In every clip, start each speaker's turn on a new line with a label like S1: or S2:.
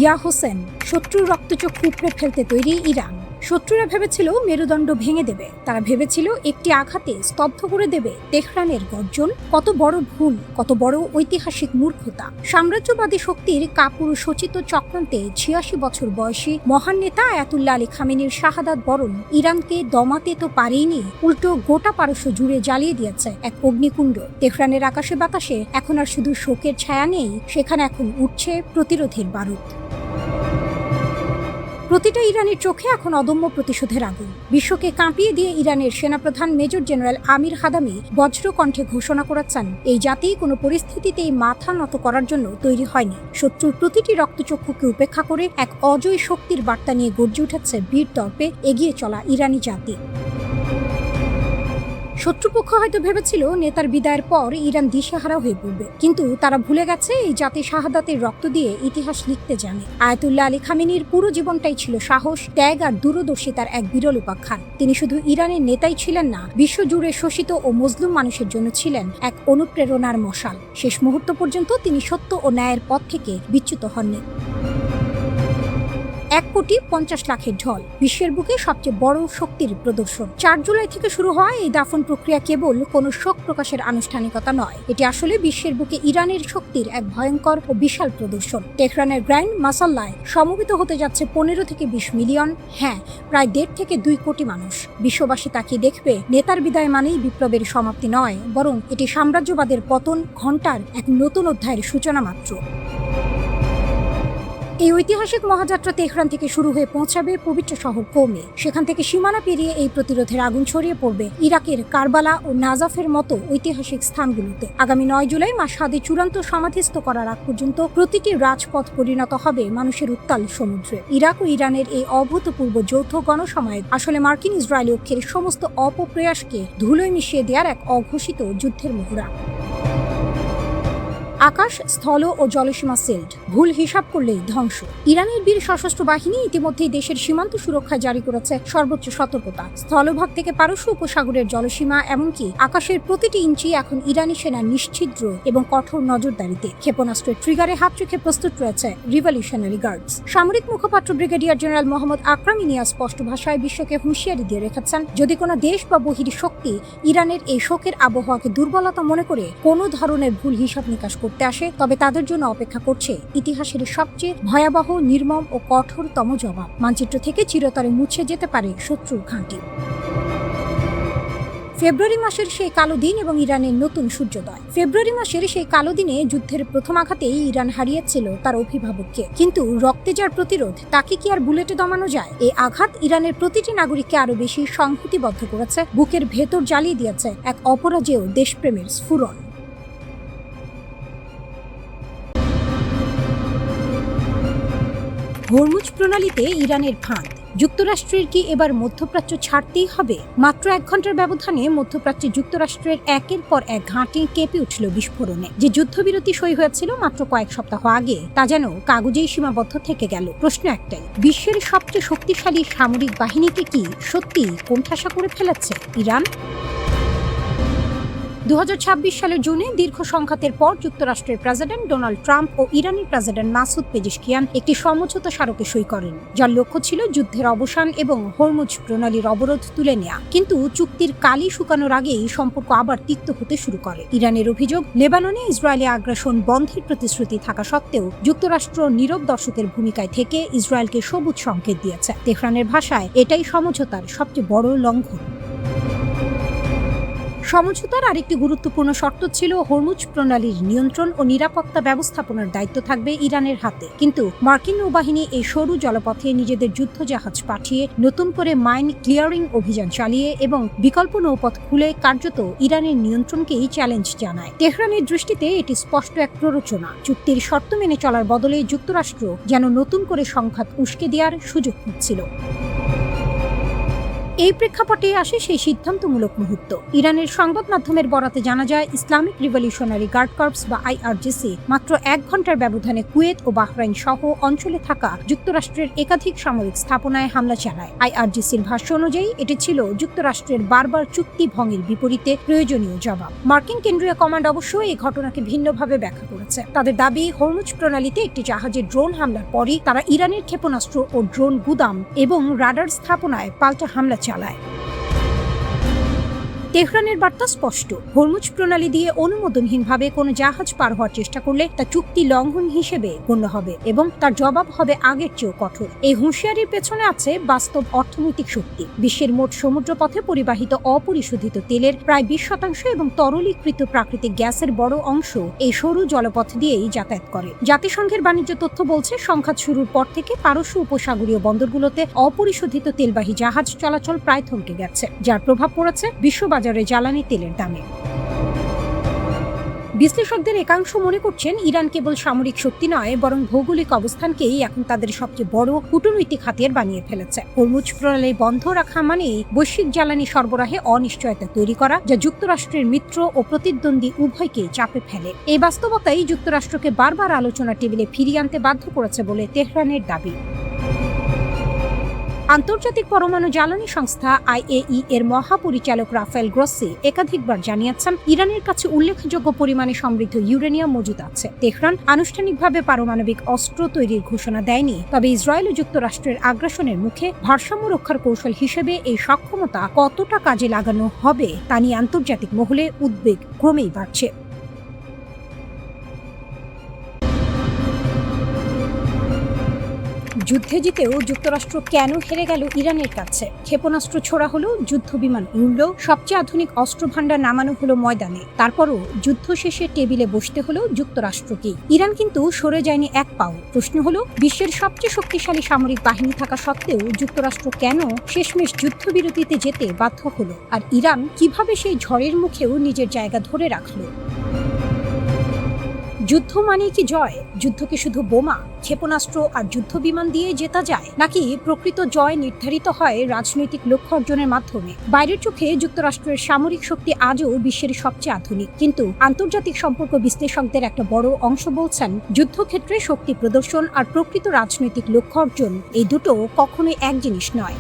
S1: ইয়া হোসেন, শত্রুর রক্তচক্ষু উপড়ে ফেলতে তৈরি ইরান। শত্রুরা ভেবেছিল মেরুদণ্ড ভেঙে দেবে, তারা ভেবেছিল একটি আঘাতে স্তব্ধ করে দেবে তেহরানের গর্জন। কত বড় ভুল, কত বড় ঐতিহাসিক মূর্খতা। সাম্রাজ্যবাদী শক্তির কাপুরুষোচিত চক্রান্তে ৮৬ বছর বয়সী মহান নেতা আয়াতুল্লাহ আলী খামেনির শাহাদাত বরণ ইরানকে দমাতে তো পারেনি, উল্টো গোটা পারস্য জুড়ে জ্বালিয়ে দিয়েছে এক অগ্নিকুণ্ড। তেহরানের আকাশে বাতাসে এখন আর শুধু শোকের ছায়া নেই, সেখানে এখন উঠছে প্রতিরোধের বারুদ। প্রতিটা ইরানের চোখে এখন অদম্য প্রতিশোধের আগুন। বিশ্বকে কাঁপিয়ে দিয়ে ইরানের সেনাপ্রধান মেজর জেনারেল আমির হাদামি বজ্রকণ্ঠে ঘোষণা করেছেন, এই জাতি কোনো পরিস্থিতিতেই মাথা নত করার জন্য তৈরি হয়নি। শত্রুর প্রতিটি রক্তচক্ষুকে উপেক্ষা করে এক অজয় শক্তির বার্তা নিয়ে গর্জে উঠেছে বীর দর্পে এগিয়ে চলা ইরানি জাতি। শত্রুপক্ষ হয়তো ভেবেছিল নেতার বিদায়ের পর ইরান দিশেহারা হয়ে পড়বে, কিন্তু তারা ভুলে গেছে এই জাতি শাহাদাতের রক্ত দিয়ে ইতিহাস লিখতে জানে। আয়াতুল্লাহ আলী খামেনির পুরো জীবনটাই ছিল সাহস, ত্যাগ আর দূরদর্শিতার এক বিরল উপাখ্যান। তিনি শুধু ইরানের নেতাই ছিলেন না, বিশ্বজুড়ে শোষিত ও মজলুম মানুষের জন্য ছিলেন এক অনুপ্রেরণার মশাল। শেষ মুহূর্ত পর্যন্ত তিনি সত্য ও ন্যায়ের পথ থেকে বিচ্যুত হননি। ১,৫০,০০,০০০ ঢল, বিশ্বের বুকে সবচেয়ে বড় শক্তির প্রদর্শন। ৪ জুলাই থেকে শুরু হওয়া এই দাফন প্রক্রিয়া কেবল কোনো শোক প্রকাশের আনুষ্ঠানিকতা নয়, এটি আসলে বিশ্বের বুকে ইরানের শক্তির এক ভয়ঙ্কর ও বিশাল প্রদর্শন। তেহরানের গ্র্যান্ড মাসাল্লায় সমবেত হতে যাচ্ছে ১৫ থেকে ২০ মিলিয়ন, হ্যাঁ প্রায় ১.৫ থেকে ২ কোটি মানুষ। বিশ্ববাসী তাকিয়ে দেখবে নেতার বিদায় মানেই বিপ্লবের সমাপ্তি নয়, বরং এটি সাম্রাজ্যবাদের পতন ঘণ্টার এক নতুন অধ্যায়ের সূচনা মাত্র। এই ঐতিহাসিক মহাযাত্রা তেহরান থেকে শুরু হয়ে পৌঁছাবে পবিত্র শহর কোমে। সেখান থেকে সীমানা পেরিয়ে এই প্রতিরোধের আগুন ছড়িয়ে পড়বে ইরাকের কারবালা ও নাজাফের মতো ঐতিহাসিক স্থানগুলোতে। আগামী ৯ জুলাই মাশহাদে চূড়ান্ত সমাধিস্থ করার আগ পর্যন্ত প্রতিটি রাজপথ পরিণত হবে মানুষের উত্তাল সমুদ্রে। ইরাক ও ইরানের এই অভূতপূর্ব যৌথ গণসমায়েত আসলে মার্কিন ইসরায়েলি ঐক্যের সমস্ত অপপ্রয়াসকে ধুলোয় মিশিয়ে দেওয়ার এক অঘোষিত যুদ্ধের মুহুরা। আকাশ, স্থল ও জলসীমা সিল্ড, ভুল হিসাব করলেই ধ্বংস। ইরানের বীর সশস্ত্র বাহিনী ইতিমধ্যেই দেশের সীমান্ত সুরক্ষায় জারি করেছে সর্বোচ্চ সতর্কতা। স্থলভাগ থেকে পারস্য উপসাগরের জলসীমা এমনকি আকাশের প্রতিটি ইঞ্চি এখন ইরানি সেনার নিশ্ছিদ্র এবং কঠোর নজরদারিতে। ক্ষেপণাস্ত্রের ট্রিগারে হাত রেখে প্রস্তুত রয়েছে রিভলিউশনারি গার্ডস। সামরিক মুখপাত্র ব্রিগেডিয়ার জেনারেল মোহাম্মদ আকরাম ইনিয়াস স্পষ্ট ভাষায় বিশ্বকে হুঁশিয়ারি দিয়ে রেখেছেন, যদি কোনো দেশ বা বহির শক্তি ইরানের এই শোকের আবহাওয়াকে দুর্বলতা মনে করে কোনো ধরনের ভুল হিসাব নিকাশ করতে আসে, তবে তাদের জন্য অপেক্ষা করছে ইতিহাসের সবচেয়ে ভয়াবহ, নির্মম ও কঠোরতম জবাব। মানচিত্র থেকে চিরতরে মুছে যেতে পারে শত্রুর ঘাঁটি। ফেব্রুয়ারি মাসের সেই কালো দিন এবং ইরানের নতুন সূর্যোদয়। ফেব্রুয়ারি মাসের সেই কালো দিনে যুদ্ধের প্রথম আঘাতেই ইরান হারিয়েছিল তার অভিভাবককে, কিন্তু রক্তে যার প্রতিরোধ তাকে কি আর বুলেটে দমানো যায়? এই আঘাত ইরানের প্রতিটি নাগরিককে আরো বেশি সংহতিবদ্ধ করেছে, বুকের ভেতর জ্বালিয়ে দিয়েছে এক অপরাজেয় দেশপ্রেমের স্ফুরণ। হরমুজ প্রণালীতে ইরানের ফাঁদ। যুক্তরাষ্ট্রের কি এবার মধ্যপ্রাচ্য ছাড়তেই হবে? মাত্র ১ ঘন্টার ব্যবধানে মধ্যপ্রাচ্যে যুক্তরাষ্ট্রের একের পর এক ঘাঁটি কেঁপে উঠল বিস্ফোরণে। যে যুদ্ধবিরতি সই হয়েছিল মাত্র কয়েক সপ্তাহ আগে, তা যেন কাগজেই সীমাবদ্ধ থেকে গেল। প্রশ্ন একটাই, বিশ্বের সবচেয়ে শক্তিশালী সামরিক বাহিনীকে কি সত্যি কোণঠাসা করে ফেলেছে ইরান? ২০২৬ সালের জুনে দীর্ঘ সংঘাতের পর যুক্তরাষ্ট্রের প্রেসিডেন্ট ডোনাল্ড ট্রাম্প ও ইরানের প্রেসিডেন্ট মাসুদ পেজিশকিয়ান একটি সমঝোতা স্মারকে সই করেন, যার লক্ষ্য ছিল যুদ্ধের অবসান এবং হরমুজ প্রণালীর অবরোধ তুলে নেওয়া। কিন্তু চুক্তির কালি শুকানোর আগেই সম্পর্ক আবার তিক্ত হতে শুরু করে। ইরানের অভিযোগ, লেবাননে ইসরায়েলি আগ্রাসন বন্ধের প্রতিশ্রুতি থাকা সত্ত্বেও যুক্তরাষ্ট্র নীরব দর্শকের ভূমিকায় থেকে ইসরায়েলকে সবুজ সংকেত দিয়েছে। তেহরানের ভাষায় এটাই সমঝোতার সবচেয়ে বড় লঙ্ঘন। সমঝোতার আরেকটি গুরুত্বপূর্ণ শর্ত ছিল হরমুজ প্রণালীর নিয়ন্ত্রণ ও নিরাপত্তা ব্যবস্থাপনার দায়িত্ব থাকবে ইরানের হাতে। কিন্তু মার্কিন নৌবাহিনী এই সরু জলপথে নিজেদের যুদ্ধজাহাজ পাঠিয়ে নতুন করে মাইন ক্লিয়ারিং অভিযান চালিয়ে এবং বিকল্প নৌপথ খুলে কার্যত ইরানের নিয়ন্ত্রণকেই চ্যালেঞ্জ জানায়। তেহরানের দৃষ্টিতে এটি স্পষ্ট এক প্ররোচনা। চুক্তির শর্ত মেনে চলার বদলে যুক্তরাষ্ট্র যেন নতুন করে সংঘাত উস্কে দেওয়ার সুযোগ খুঁজছিল। এই প্রেক্ষাপটে আসে সেই সিদ্ধান্তমূলক মুহূর্ত। ইরানের সংবাদ মাধ্যমের বরাতে জানা যায়, ইসলামিক রিভলিউশনারি গার্ড কর্পস বা IRGC মাত্র 1 ঘন্টার ব্যবধানে কুয়েত ও বাহরাইন সহ অঞ্চলে থাকা যুক্তরাষ্ট্রের একাধিক সামরিক স্থাপনায় হামলা চালায়। IRGCর ভাষ্য অনুযায়ী এটি ছিল যুক্তরাষ্ট্রের বারবার চুক্তি ভঙ্গের বিপরীতে প্রয়োজনীয় জবাব। মার্কিন কেন্দ্রীয় কমান্ড অবশ্য এই ঘটনাকে ভিন্নভাবে ব্যাখ্যা করেছে। তাদের দাবি, হরমুজ প্রণালীতে একটি জাহাজের ড্রোন হামলার পরই তারা ইরানের ক্ষেপণাস্ত্র ও ড্রোন গুদাম এবং রাডার স্থাপনায় পাল্টা হামলা চালায়। তেহরানের বার্তা স্পষ্ট, হরমুজ প্রণালী দিয়ে অনুমোদনহীনভাবে কোনো জাহাজ পার হওয়ার চেষ্টা করলে তা চুক্তি লঙ্ঘন হিসেবে গণ্য হবে এবং তার জবাব হবে আগের চেয়েও কঠোর। এই হুঁশিয়ারির পেছনে আছে বাস্তব অর্থনৈতিক শক্তি। বিশ্বের মোট সমুদ্রপথে পরিবাহিত অপরিশোধিত তেলের প্রায় 20% এবং তরলীকৃত প্রাকৃতিক গ্যাসের বড় অংশ এই সরু জলপথ দিয়েই যাতায়াত করে। জাতিসংঘের বাণিজ্য তথ্য বলছে, সংঘাত শুরুর পর থেকে পারস্য উপসাগরীয় বন্দরগুলোতে অপরিশোধিত তেলবাহী জাহাজ চলাচল প্রায় থমকে গেছে, যার প্রভাব পড়েছে বিশ্ববাজারে জ্বালানি তেলের দামে। বিশ্লেষকদের একাংশ মনে করছেন, ইরান কেবল সামরিক শক্তি নয়, বরং ভৌগোলিক অবস্থানকেই এখন তাদের সবচেয়ে বড় কূটনৈতিক হাতিয়ার বানিয়ে ফেলেছে। হরমুজ প্রণালী বন্ধ রাখা মানেই বৈশ্বিক জ্বালানি সরবরাহে অনিশ্চয়তা তৈরি করা, যা যুক্তরাষ্ট্রের মিত্র ও প্রতিদ্বন্দ্বী উভয়কেই চাপে ফেলে। এই বাস্তবতাই যুক্তরাষ্ট্রকে বারবার আলোচনার টেবিলে ফিরিয়ে আনতে বাধ্য করেছে বলে তেহরানের দাবি। আন্তর্জাতিক পরমাণু জ্বালানি সংস্থা IAEA এর মহাপরিচালক রাফায়েল গ্রোসি একাধিকবার জানিয়েছেন, ইরানের কাছে উল্লেখযোগ্য পরিমাণে সমৃদ্ধ ইউরেনিয়াম মজুদ আছে। তেহরান আনুষ্ঠানিকভাবে পারমাণবিক অস্ত্র তৈরির ঘোষণা দেয়নি, তবে ইসরায়েল ও যুক্তরাষ্ট্রের আগ্রাসনের মুখে ভারসাম্য রক্ষার কৌশল হিসেবে এই সক্ষমতা কতটা কাজে লাগানো হবে তা নিয়ে আন্তর্জাতিক মহলে উদ্বেগ ক্রমেই বাড়ছে। যুদ্ধে জিতেও যুক্তরাষ্ট্র কেন হেরে গেল ইরানের কাছে? ক্ষেপণাস্ত্র ছোড়া হলো, যুদ্ধ বিমান উড়ল, সবচেয়ে আধুনিক অস্ত্রভান্ডার নামানো হলো ময়দানে, তারপরও যুদ্ধ শেষে টেবিলে বসতে হলো যুক্তরাষ্ট্রকেই। ইরান কিন্তু সরে যায়নি এক পাও। প্রশ্ন হলো, বিশ্বের সবচেয়ে শক্তিশালী সামরিক বাহিনী থাকা সত্ত্বেও যুক্তরাষ্ট্র কেন শেষমেশ যুদ্ধবিরতিতে যেতে বাধ্য হলো? আর ইরান কিভাবে সেই ঝড়ের মুখেও নিজের জায়গা ধরে রাখলো? যুদ্ধ মানে কি জয়? যুদ্ধ কি শুধু বোমা, ক্ষেপণাস্ত্র আর যুদ্ধ বিমান দিয়ে জেতা যায়, নাকি প্রকৃত জয় নির্ধারিত হয় রাজনৈতিক লক্ষ্য অর্জনের মাধ্যমে? বাইরের চোখে যুক্তরাষ্ট্রের সামরিক শক্তি আজও বিশ্বের সবচেয়ে আধুনিক, কিন্তু আন্তর্জাতিক সম্পর্ক বিশ্লেষকদের একটা বড় অংশ বলছেন, যুদ্ধক্ষেত্রে শক্তি প্রদর্শন আর প্রকৃত রাজনৈতিক লক্ষ্য অর্জন এই দুটো কখনোই এক জিনিস নয়।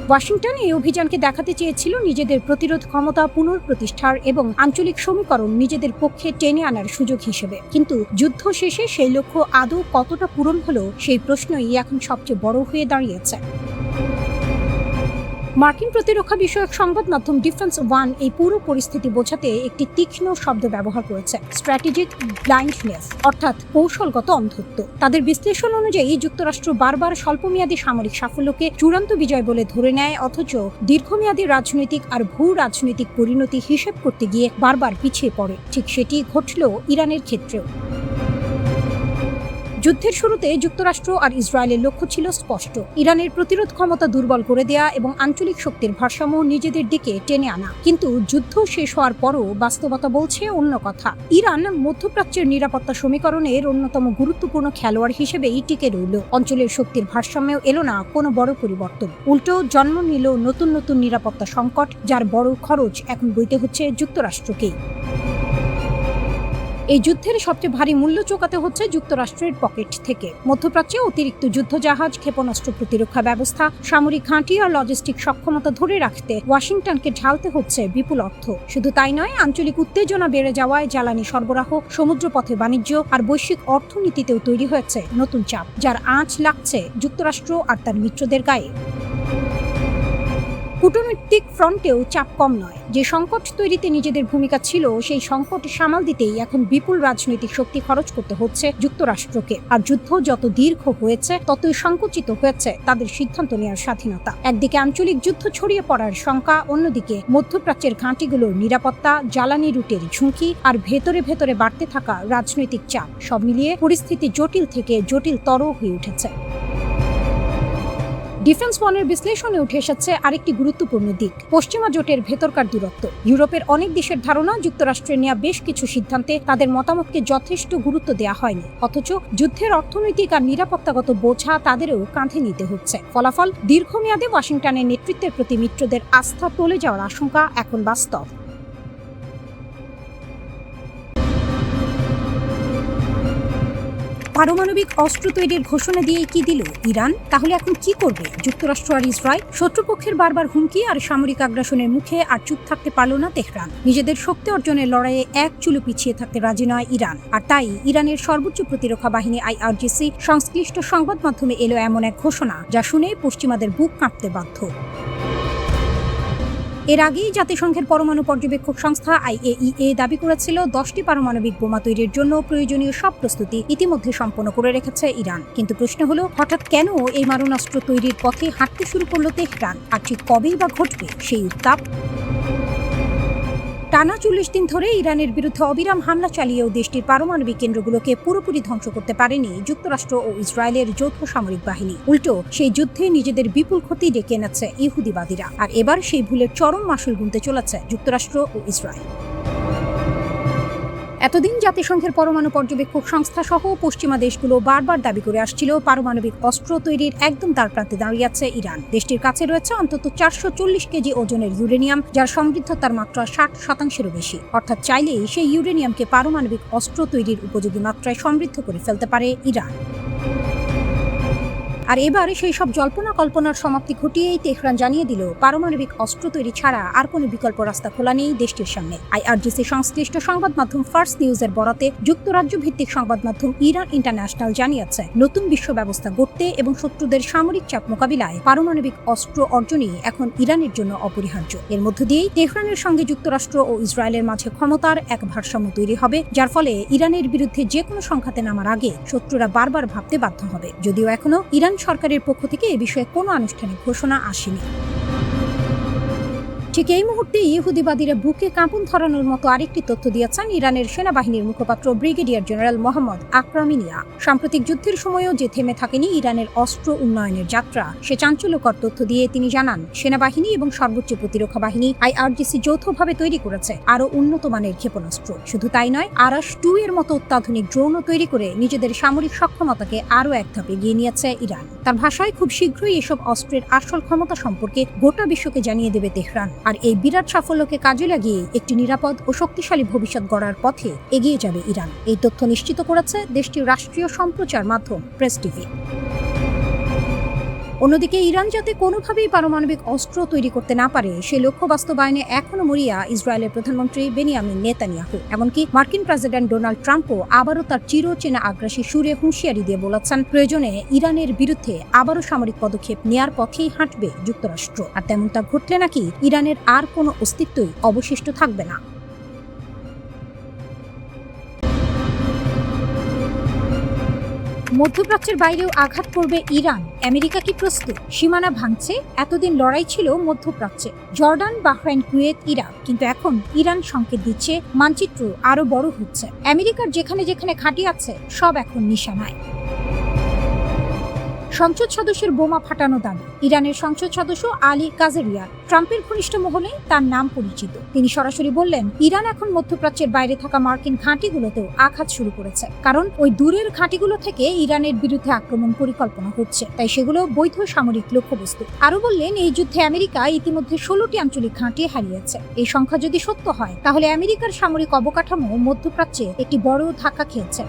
S1: ওয়াশিংটন এই অভিযানকে দেখাতে চেয়েছিল নিজেদের প্রতিরোধ ক্ষমতা পুনঃপ্রতিষ্ঠার এবং আঞ্চলিক সমীকরণ নিজেদের পক্ষে টেনে আনার সুযোগ হিসেবে, কিন্তু যুদ্ধ শেষে সেই লক্ষ্য আদৌ কতটা পূরণ হলো সেই প্রশ্নই এখন সবচেয়ে বড় হয়ে দাঁড়িয়েছে। মার্কিন প্রতিরক্ষা বিষয়ক সংবাদ মাধ্যম ডিফেন্স ওয়ান এই পুরো পরিস্থিতি বোঝাতে একটি তীক্ষ্ণ শব্দ ব্যবহার করেছে, স্ট্র্যাটেজিক ব্লাইন্ডনেস, অর্থাৎ কৌশলগত অন্ধত্ব। তাদের বিশ্লেষণ অনুযায়ী যুক্তরাষ্ট্র বারবার স্বল্পমেয়াদী সামরিক সাফল্যকে চূড়ান্ত বিজয় বলে ধরে নেয়, অথচ দীর্ঘমেয়াদী রাজনৈতিক আর ভূ রাজনৈতিক পরিণতি হিসেব করতে গিয়ে বারবার পিছিয়ে পড়ে। ঠিক সেটি ঘটল ইরানের ক্ষেত্রেও। যুদ্ধের শুরুতে যুক্তরাষ্ট্র আর ইসরায়েলের লক্ষ্য ছিল স্পষ্ট, ইরানের প্রতিরোধ ক্ষমতা দুর্বল করে দেয়া এবং আঞ্চলিক শক্তির ভারসাম্য নিজেদের দিকে টেনে আনা। কিন্তু যুদ্ধ শেষ হওয়ার পরও বাস্তবতা বলছে অন্য কথা। ইরান মধ্যপ্রাচ্যের নিরাপত্তা সমীকরণের অন্যতম গুরুত্বপূর্ণ খেলোয়াড় হিসেবেই টিকে রইল। অঞ্চলের শক্তির ভারসাম্যেও এলো না কোনো বড় পরিবর্তন, উল্টো জন্ম নিল নতুন নতুন নিরাপত্তা সংকট, যার বড় খরচ এখন বইতে হচ্ছে যুক্তরাষ্ট্রকেই। এই যুদ্ধের সবচেয়ে ভারী মূল্য চোকাতে হচ্ছে যুক্তরাষ্ট্রের পকেট থেকে। মধ্যপ্রাচ্যে অতিরিক্ত যুদ্ধজাহাজ, ক্ষেপণাস্ত্র প্রতিরক্ষা ব্যবস্থা, সামরিক ঘাঁটি আর লজিস্টিক সক্ষমতা ধরে রাখতে ওয়াশিংটনকে ঢালতে হচ্ছে বিপুল অর্থ। শুধু তাই নয়, আঞ্চলিক উত্তেজনা বেড়ে যাওয়ায় জ্বালানি সরবরাহ, সমুদ্রপথে বাণিজ্য আর বৈশ্বিক অর্থনীতিতেও তৈরি হয়েছে নতুন চাপ, যার আঁচ লাগছে যুক্তরাষ্ট্র আর তার মিত্রদের গায়ে। কূটনৈতিক ফ্রন্টেও চাপ কম নয়। যে সংকট তৈরিতে নিজেদের ভূমিকা ছিল, সেই সংকট সামাল দিতেই এখন বিপুল রাজনৈতিক শক্তি খরচ করতে হচ্ছে যুক্তরাষ্ট্রকে। আর যুদ্ধ যত দীর্ঘ হয়েছে, ততই সংকুচিত হয়েছে তাদের সিদ্ধান্ত নেওয়ার স্বাধীনতা। একদিকে আঞ্চলিক যুদ্ধ ছড়িয়ে পড়ার শঙ্কা, অন্যদিকে মধ্যপ্রাচ্যের ঘাঁটিগুলোর নিরাপত্তা, জ্বালানি রুটের ঝুঁকি আর ভেতরে ভেতরে বাড়তে থাকা রাজনৈতিক চাপ, সব মিলিয়ে পরিস্থিতি জটিল থেকে জটিলতর হয়ে উঠেছে। ডিফেন্স ওয়ানের বিশ্লেষণে উঠে এসেছে আরেকটি গুরুত্বপূর্ণ দিক, পশ্চিমা জোটের ভেতরকার দূরত্ব। ইউরোপের অনেক দেশের ধারণা যুক্তরাষ্ট্রের নেওয়া বেশ কিছু সিদ্ধান্তে তাদের মতামতকে যথেষ্ট গুরুত্ব দেওয়া হয়নি, অথচ যুদ্ধের অর্থনৈতিক আর নিরাপত্তাগত বোঝা তাদেরও কাঁধে নিতে হচ্ছে। ফলাফল, দীর্ঘমেয়াদে ওয়াশিংটনের নেতৃত্বের প্রতি মিত্রদের আস্থা টলে যাওয়ার আশঙ্কা এখন বাস্তব। পারমাণবিক অস্ত্র তৈরির ঘোষণা দিয়ে কি দিল ইরান? তাহলে এখন কি করবে যুক্তরাষ্ট্র আর ইসরায়েল? শত্রুপক্ষের বারবার হুমকি আর সামরিক আগ্রাসনের মুখে আর চুপ থাকতে পারল না তেহরান। নিজেদের শক্তি অর্জনের লড়াইয়ে এক চুলো পিছিয়ে থাকতে রাজি নয় ইরান। আর তাই ইরানের সর্বোচ্চ প্রতিরক্ষা বাহিনী IRGC সংশ্লিষ্ট সংবাদ মাধ্যমে এলো এমন এক ঘোষণা, যা শুনে পশ্চিমাদের বুক কাঁপতে বাধ্য। এর আগেই জাতিসংঘের পরমাণু পর্যবেক্ষক সংস্থা IAEA দাবি করেছিল 10টি পারমাণবিক বোমা তৈরির জন্য প্রয়োজনীয় সব প্রস্তুতি ইতিমধ্যে সম্পন্ন করে রেখেছে ইরান। কিন্তু প্রশ্ন হলো, হঠাৎ কেন এই মারণাস্ত্র তৈরির পথে হাঁটতে শুরু করলো তেহরান? আর ঠিক কবেই বা ঘটবে সেই উত্তাপ? টানা 40 দিন ধরে ইরানের বিরুদ্ধে অবিরাম হামলা চালিয়েও দেশটির পারমাণবিক কেন্দ্রগুলোকে পুরোপুরি ধ্বংস করতে পারেনি যুক্তরাষ্ট্র ও ইসরায়েলের যৌথ সামরিক বাহিনী। উল্টো সেই যুদ্ধে নিজেদের বিপুল ক্ষতি ডেকে এনেছে ইহুদিবাদীরা। আর এবার সেই ভুলের চরম মাসুল গুনতে চলেছে যুক্তরাষ্ট্র ও ইসরায়েল। এতদিন জাতিসংঘের পরমাণু পর্যবেক্ষক সংস্থা সহ পশ্চিমা দেশগুলো বারবার দাবি করে আসছিল পারমাণবিক অস্ত্র তৈরির একদম দ্বারপ্রান্তে দাঁড়িয়ে আছে ইরান। দেশটির কাছে রয়েছে অন্তত 440 কেজি ওজনের ইউরেনিয়াম, যার সমৃদ্ধতার মাত্রা 60%-এরও বেশি। অর্থাৎ চাইলেই সেই ইউরেনিয়ামকে পারমাণবিক অস্ত্র তৈরির উপযোগী মাত্রায় সমৃদ্ধ করে ফেলতে পারে ইরান। আর এবার সেই সব জল্পনা কল্পনার সমাপ্তি ঘটিয়েই তেহরান জানিয়ে দিল, পারমাণবিক অস্ত্র তৈরি ছাড়া আর কোনো বিকল্প রাস্তা খোলা নেই দেশটির সামনে। IRGC সংশ্লিষ্ট সংবাদ মাধ্যম ফার্স্ট নিউজের বরাতে যুক্তরাজ্য ভিত্তিক সংবাদ মাধ্যম ইরান ইন্টারন্যাশনাল জানিয়েছে, নতুন বিশ্ব ব্যবস্থা গড়তে এবং শত্রুদের সামরিক চাপ মোকাবিলায় পারমাণবিক অস্ত্র অর্জনই এখন ইরানের জন্য অপরিহার্য। এর মধ্য দিয়েই তেহরানের সঙ্গে যুক্তরাষ্ট্র ও ইসরায়েলের মাঝে ক্ষমতার এক ভারসাম্য তৈরি হবে, যার ফলে ইরানের বিরুদ্ধে যে কোনো সংঘাতে নামার আগে শত্রুরা বারবার ভাবতে বাধ্য হবে। যদিও এখনো ইরান সরকারের পক্ষ থেকে এ বিষয়ে কোনো আনুষ্ঠানিক ঘোষণা আসেনি। ঠিক এই মুহূর্তে ইহুদিবাদীরা বুকে কাঁপন ধরানোর মতো আরেকটি তথ্য দিয়েছেন ইরানের সেনাবাহিনীর মুখপাত্র ব্রিগেডিয়ার জেনারেল মোহাম্মদ আকরামিনিয়া। সাম্প্রতিক যুদ্ধের সময়ও যে থেমে থাকেনি ইরানের অস্ত্র উন্নয়নের যাত্রা, সে চাঞ্চল্যকর তথ্য দিয়ে তিনি জানান, সেনাবাহিনী এবং সর্বোচ্চ প্রতিরক্ষা বাহিনী IRGC যৌথভাবে তৈরি করেছে আরও উন্নত মানের ক্ষেপণাস্ত্র। শুধু তাই নয়, আরাশ-2 এর মতো অত্যাধুনিক ড্রোনও তৈরি করে নিজেদের সামরিক সক্ষমতাকে আরও এক ধাপ এগিয়ে নিয়েছে ইরান। তার ভাষায়, খুব শীঘ্রই এসব অস্ত্রের আসল ক্ষমতা সম্পর্কে গোটা বিশ্বকে জানিয়ে দেবে তেহরান। আর এই বিরাট সাফল্যকে কাজে লাগিয়ে একটি নিরাপদ ও শক্তিশালী ভবিষ্যৎ গড়ার পথে এগিয়ে যাবে ইরান। এই তথ্য নিশ্চিত করেছে দেশটির রাষ্ট্রীয় সম্প্রচার মাধ্যম প্রেস টিভি। অন্যদিকে ইরান যাতে কোনোভাবেই পারমাণবিক অস্ত্র তৈরি করতে না পারে, সে লক্ষ্য বাস্তবায়নে এখনো মরিয়া ইসরায়েলের প্রধানমন্ত্রী বেনিয়ামিন নেতানিয়াহু। এমনকি মার্কিন প্রেসিডেন্ট ডোনাল্ড ট্রাম্পও আবারও তার চিরচেনা আগ্রাসী সুরে হুঁশিয়ারি দিয়ে বলেছেন, প্রয়োজনে ইরানের বিরুদ্ধে আবারও সামরিক পদক্ষেপ নেয়ার পথেই হাঁটবে যুক্তরাষ্ট্র। আর তেমনটা ঘটলে নাকি ইরানের আর কোনো অস্তিত্বই অবশিষ্ট থাকবে না। মধ্যপ্রাচ্যের বাইরেও আঘাত করবে ইরান, আমেরিকা কি প্রস্তুত? সীমানা ভাঙছে। এতদিন লড়াই ছিল মধ্যপ্রাচ্যে, জর্ডান, বাহরাইন, কুয়েত, ইরাক, কিন্তু এখন ইরান সংকেত দিচ্ছে মানচিত্র আরো বড় হচ্ছে। আমেরিকার যেখানে যেখানে ঘাঁটি আছে সব এখন নিশানায়। সংসদ সদস্যের বোমা ফাটানো দাবি। ইরানের সংসদ সদস্য আলী কাজেরিয়া ট্রাম্পের ঘনিষ্ঠ মহলে তার নাম পরিচিত। তিনি সরাসরি বললেন, ইরান এখন মধ্যপ্রাচ্যের বাইরে থাকা মার্কিন ঘাঁটিগুলোতেও আঘাত শুরু করেছে, কারণ ওই দূরের ঘাঁটিগুলো থেকে ইরানের বিরুদ্ধে আক্রমণ পরিকল্পনা হচ্ছে, তাই সেগুলো বৈধ সামরিক লক্ষ্যবস্তু। আরও বললেন, এই যুদ্ধে আমেরিকা ইতিমধ্যে 16টি আঞ্চলিক ঘাঁটি হারিয়েছে। এই সংখ্যা যদি সত্য হয়, তাহলে আমেরিকার সামরিক অবকাঠামো মধ্যপ্রাচ্যে একটি বড় ধাক্কা খেয়েছে।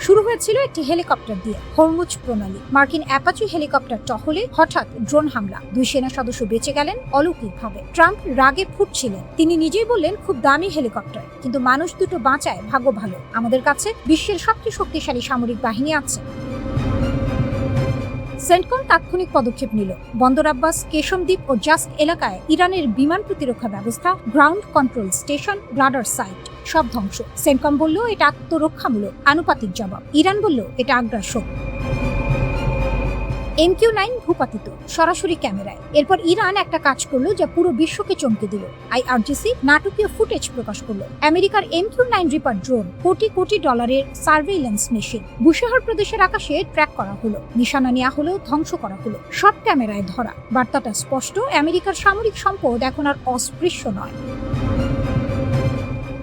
S1: শুরু হয়েছিল একটি হেলিকপ্টার দিয়ে, হরমুজ প্রণালী। মার্কিন অ্যাপাচি হেলিকপ্টার টহলে হঠাৎ ড্রোন হামলা, 2 সেনা সদস্য বেঁচে গেলেন অলৌকিকভাবে। ট্রাম্প রাগে ফুটছিলেন। তিনি নিজেই বললেন, খুব দামি হেলিকপ্টার, কিন্তু মানুষ দুটো বাঁচায়, ভাগ্য ভালো। আমাদের কাছে বিশ্বের সবচেয়ে শক্তিশালী সামরিক বাহিনী আছে। সেন্টকম তাৎক্ষণিক পদক্ষেপ নিল। বন্দর আব্বাস, কেশমদ্বীপ ও জাস্ক এলাকায় ইরানের বিমান প্রতিরক্ষা ব্যবস্থা, ground control station, radar site সব ধ্বংস। সেন্টকম বলল, এটা আত্মরক্ষামূলক আনুপাতিক জবাব। ইরান বলল, এটা আগ্রাসন। MQ-9 ভূপাতিত সরাসরি ক্যামেরায়। এরপর ইরান একটা কাজ করলো যা পুরো বিশ্বকে চমকে দিল। IRGC নাটকীয় ফুটেজ প্রকাশ করলো। আমেরিকার MQ-9 reaper drone crore crore ডলারের সার্ভেইলেন্স মেশিন বুশেহর প্রদেশের আকাশে ট্র্যাক করা হলো, নিশানা নেওয়া হলো, ধ্বংস করা হলো, সব ক্যামেরায় ধরা। বার্তাটা স্পষ্ট, আমেরিকার সামরিক সম্পদ এখন আর অস্পৃশ্য নয়।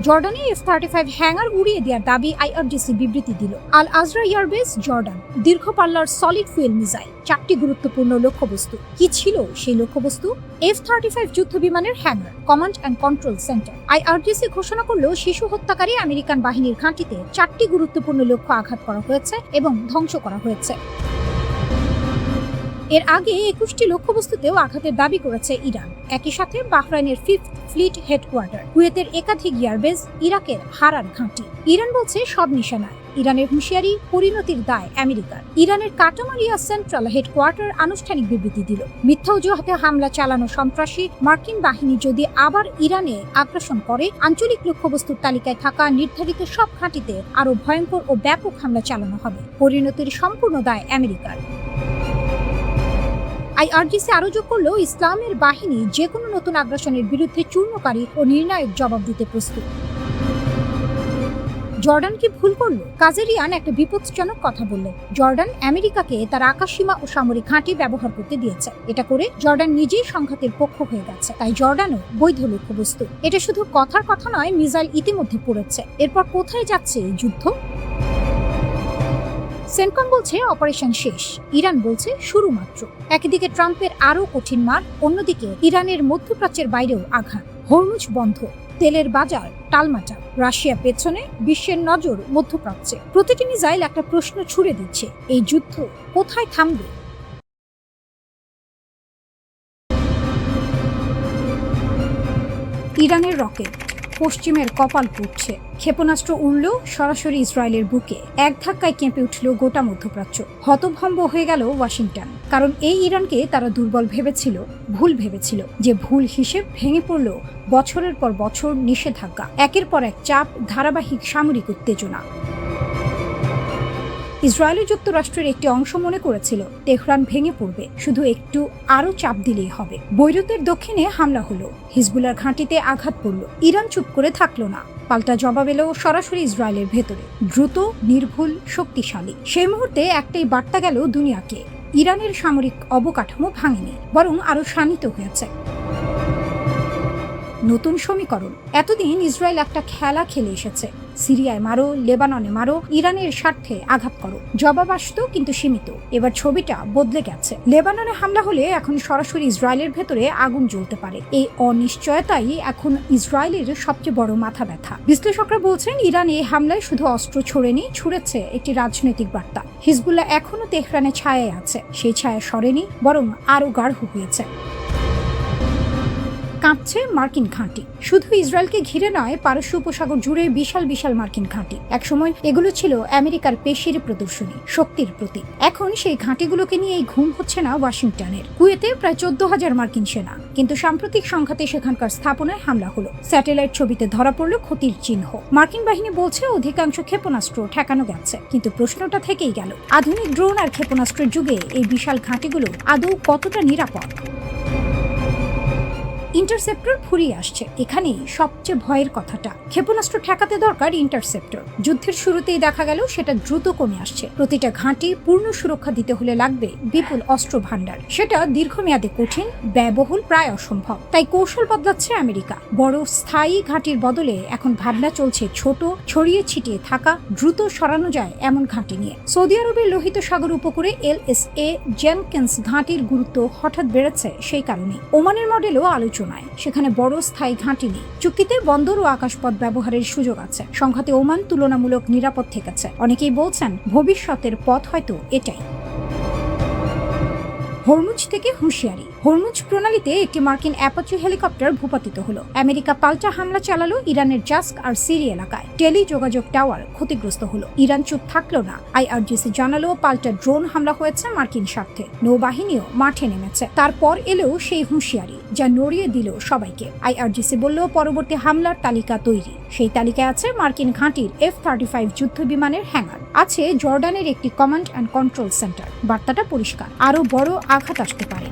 S1: জর্ডানে F-35 হ্যাঙ্গার উড়িয়ে দেওয়ার দাবি IRGC বিবৃতি দিল। আল আজরা এয়ারবেস জর্ডান, দীর্ঘ পাল্লার সলিড ফুয়েল মিসাইল, 4টি গুরুত্বপূর্ণ লক্ষ্যবস্তু। কি ছিল সেই লক্ষ্যবস্তু? F-35 যুদ্ধ বিমানের hanger, command and control centre. IRGC ঘোষণা করলো শিশু হত্যাকারী আমেরিকান বাহিনীর ঘাঁটিতে 4টি গুরুত্বপূর্ণ লক্ষ্য আঘাত করা হয়েছে এবং ধ্বংস করা হয়েছে। এর আগে 21টি লক্ষ্যবস্তুতেও আঘাতের দাবি করেছে ইরান। একই সাথে বাহরাইনের 5th ফ্লিট হেডকোয়ার্টার, কুয়েতের একাধিক এয়ারবেস, ইরাকের হারার ঘাঁটি। ইরান বলছে সব নিশানায়। ইরানের হুঁশিয়ারি, পরিণতির দায় আমেরিকার। ইরানের কাটামারিয়া সেন্ট্রাল হেডকোয়ার্টার আনুষ্ঠানিক বিবৃতি দিল। মিথ্যা অজুহাতে হামলা চালানো সন্ত্রাসী। মার্কিন বাহিনী যদি আবার ইরানে আগ্রাসন করে, আঞ্চলিক লক্ষ্যবস্তুর তালিকায় থাকা নির্ধারিত সব ঘাঁটিতে আরও ভয়ঙ্কর ও ব্যাপক হামলা চালানো হবে। পরিণতির সম্পূর্ণ দায় আমেরিকার। IRGC আরো যোগ করলো, ইসলামের বাহিনী যে কোনো নতুন আগ্রাসনের বিরুদ্ধে চূর্ণকারী ও নির্ণায়ক জবাব দিতে প্রস্তুত। জর্ডান কি ভুল করলো? কাজেরিয়ান একটা বিপজ্জনক কথা বললেন। জর্ডান আমেরিকাকে তার আকাশসীমা ও সামরিক ঘাঁটি ব্যবহার করতে দিয়েছে। এটা করে জর্ডান নিজেই সংঘাতের পক্ষ হয়ে গেছে। তাই জর্ডানও বৈধ লক্ষ্যবস্তু। এটা শুধু কথার কথা নয়, মিসাইল ইতিমধ্যে পড়েছে। এরপর কোথায় যাচ্ছে এই যুদ্ধ? সেন্টকম বলছে অপারেশন শেষ, ইরান বলছে শুরু মাত্র। একদিকে ট্রাম্পের আরও কঠিন মার, অন্যদিকে ইরানের মধ্যপ্রাচ্যের বাইরেও আঘাত। হরমুজ বন্ধ, তেলের বাজার টালমাটাল, রাশিয়া পেছনে, বিশ্বের নজর মধ্যপ্রাচ্যে। প্রতিটি মিসাইল একটা প্রশ্ন ছুড়ে দিচ্ছে, এই যুদ্ধ কোথায় থামবে? ইরানের রকেট, পশ্চিমের কপাল পুড়ছে। ক্ষেপণাস্ত্র উড়ল সরাসরি ইসরায়েলের বুকে। এক ধাক্কায় কেঁপে উঠল গোটা মধ্যপ্রাচ্য। হতভম্ব হয়ে গেল ওয়াশিংটন। কারণ এই ইরানকে তারা দুর্বল ভেবেছিল, ভুল ভেবেছিল। যে ভুল হিসেব ভেঙে পড়ল বছরের পর বছর নিষেধাজ্ঞা, একের পর এক চাপ, ধারাবাহিক সামরিক উত্তেজনা। ইসরায়েলি যুক্তরাষ্ট্রের একটি অংশ মনে করেছিল তেহরান ভেঙে পড়বে, শুধু একটু আরও চাপ দিলেই হবে। বৈরুতের দক্ষিণে হামলা হলো, হিজবুল্লাহর ঘাঁটিতে আঘাত পড়ল। ইরান চুপ করে থাকলো না, পাল্টা জবাব এলো সরাসরি ইসরায়েলের ভেতরে, দ্রুত, নির্ভুল, শক্তিশালী। সেই মুহূর্তে একটাই বার্তা গেল দুনিয়াকে, ইরানের সামরিক অবকাঠামো ভাঙেনি, বরং আরো শানিত হয়েছে। নতুন সমীকরণ। এতদিন ইসরায়েল একটা খেলা খেলে এসেছে, সিরিয়ায় মারো, লেবাননে মারো, ইরানের স্বার্থে আঘাত করো। জবাব আসতো কিন্তু সীমিত। এবার ছবিটা বদলে গেছে। লেবাননে হামলা হলে এখন সরাসরি ইসরায়েলের ভেতরে আগুন জ্বলতে পারে। এই অনিশ্চয়তাই এখন ইসরায়েলের সবচেয়ে বড় মাথা ব্যথা। বিশ্লেষকরা বলছেন ইরান এই হামলায় শুধু অস্ত্র ছোড়েনি, ছুড়েছে একটি রাজনৈতিক বার্তা। হিজবুল্লাহ এখনো তেহরানের ছায়ায় আছে, সেই ছায়া সরেনি, বরং আরো গাঢ় হয়েছে। কাঁপছে মার্কিন ঘাঁটি। শুধু ইসরায়েলকে ঘিরে নয়, পারস্য উপসাগর জুড়ে বিশাল বিশাল মার্কিন ঘাঁটি। একসময় এগুলো ছিল আমেরিকার পেশির প্রদর্শনী, শক্তির প্রতীক। এখন সেই ঘাঁটিগুলোকে নিয়েই ঘুম হচ্ছে না ওয়াশিংটনের। কুয়েতে প্রায় 14,000 মার্কিন সেনা, কিন্তু সাম্প্রতিক সংঘাতে সেখানকার স্থাপনায় হামলা হলো। স্যাটেলাইট ছবিতে ধরা পড়ল ক্ষতির চিহ্ন। মার্কিন বাহিনী বলছে অধিকাংশ ক্ষেপণাস্ত্র ঠেকানো গেছে, কিন্তু প্রশ্নটা থেকেই গেল, আধুনিক ড্রোন আর ক্ষেপণাস্ত্রের যুগে এই বিশাল ঘাঁটিগুলো আদৌ কতটা নিরাপদ? ইন্টারসেপ্টর ফুরিয়ে আসছে। এখানেই সবচেয়ে ভয়ের কথাটা। ক্ষেপণাস্ত্র ঠেকাতে দরকার ইন্টারসেপ্টর। যুদ্ধের শুরুতেই দেখা গেল সেটা দ্রুত কমে আসছে। প্রতিটা ঘাঁটি পূর্ণ সুরক্ষা দিতে হলে লাগবে বিপুল অস্ত্র ভান্ডার। সেটা দীর্ঘমেয়াদে কঠিন, ব্যয়বহুল, প্রায় অসম্ভব। তাই কৌশল বদলাচ্ছে আমেরিকা। বড় স্থায়ী ঘাঁটির বদলে এখন ভাবনা চলছে ছোট, ছড়িয়ে ছিটিয়ে থাকা, দ্রুত সরানো যায় এমন ঘাঁটি নিয়ে। সৌদি আরবের লোহিত সাগর উপকূলে LSA জেনকিন্স ঘাঁটির গুরুত্ব হঠাৎ বেড়েছে সেই কারণে। ওমানের মডেলও আলোচনা, সেখানে বড় স্থায়ী ঘাঁটি নেই। চুক্তিতে বন্দর ও আকাশপথ ব্যবহারের সুযোগ আছে। সংঘাতে ওমান তুলনামূলক নিরাপদ থেকেছে। অনেকেই বলছেন ভবিষ্যতের পথ হয়তো এটাই। হরমুজ থেকে হুঁশিয়ারি। হরমুজ প্রণালীতে একটি মার্কিন অ্যাপাচি হেলিকপ্টার ভূপাতিত হলো। আমেরিকা পাল্টা হামলা চালালো ইরানের জাস্ক আর সিরি এলাকায়। টেলি যোগাযোগ টাওয়ার ক্ষতিগ্রস্ত হলো। ইরান চুপ থাকলো না। আইআরজিসি জানালো পাল্টা ড্রোন হামলা হয়েছে মার্কিন স্বার্থে। নৌবাহিনীও মাঠে নেমেছে। তারপর এলেও সেই হুঁশিয়ারি, যা নড়িয়ে দিল সবাইকে। আইআরজিসি বলল পরবর্তী হামলার তালিকা তৈরি। সেই তালিকায় আছে মার্কিন ঘাঁটির F-35 যুদ্ধ বিমানের হ্যাঙ্গার, আছে জর্ডানের একটি কমান্ড অ্যান্ড কন্ট্রোল সেন্টার। বার্তাটা পরিষ্কার, আরো বড় আঘাত আসতে পারে।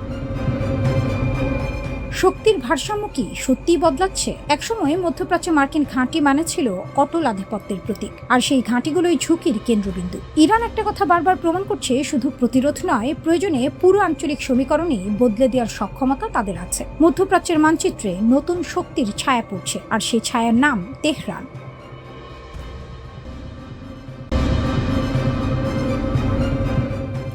S1: শক্তির ভারসাম্য কি সত্যিই বদলাচ্ছে? একসময় মধ্যপ্রাচ্যে মার্কিন ঘাঁটি মানে ছিল অটল আধিপত্যের প্রতীক, আর সেই ঘাঁটিগুলোই ঝুঁকির কেন্দ্রবিন্দু। ইরান একটা কথা বারবার প্রমাণ করছে, শুধু প্রতিরোধ নয়, প্রয়োজনে পুরো আঞ্চলিক সমীকরণই বদলে দেওয়ার সক্ষমতা তাদের আছে। মধ্যপ্রাচ্যের মানচিত্রে নতুন শক্তির ছায়া পড়ছে, আর সেই ছায়ার নাম তেহরান।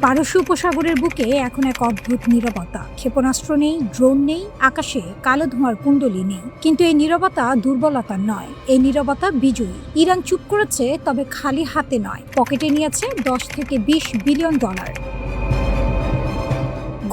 S1: পারস্য উপসাগরের বুকে এখন এক অদ্ভুত নীরবতা। ক্ষেপণাস্ত্র নেই, ড্রোন নেই, আকাশে কালো ধোঁয়ার কুণ্ডলী নেই। কিন্তু এই নীরবতা দুর্বলতা নয়, এই নীরবতা বিজয়ী। ইরান চুপ করেছে, তবে খালি হাতে নয়। পকেটে নিয়েছে 10 থেকে 20 বিলিয়ন ডলার।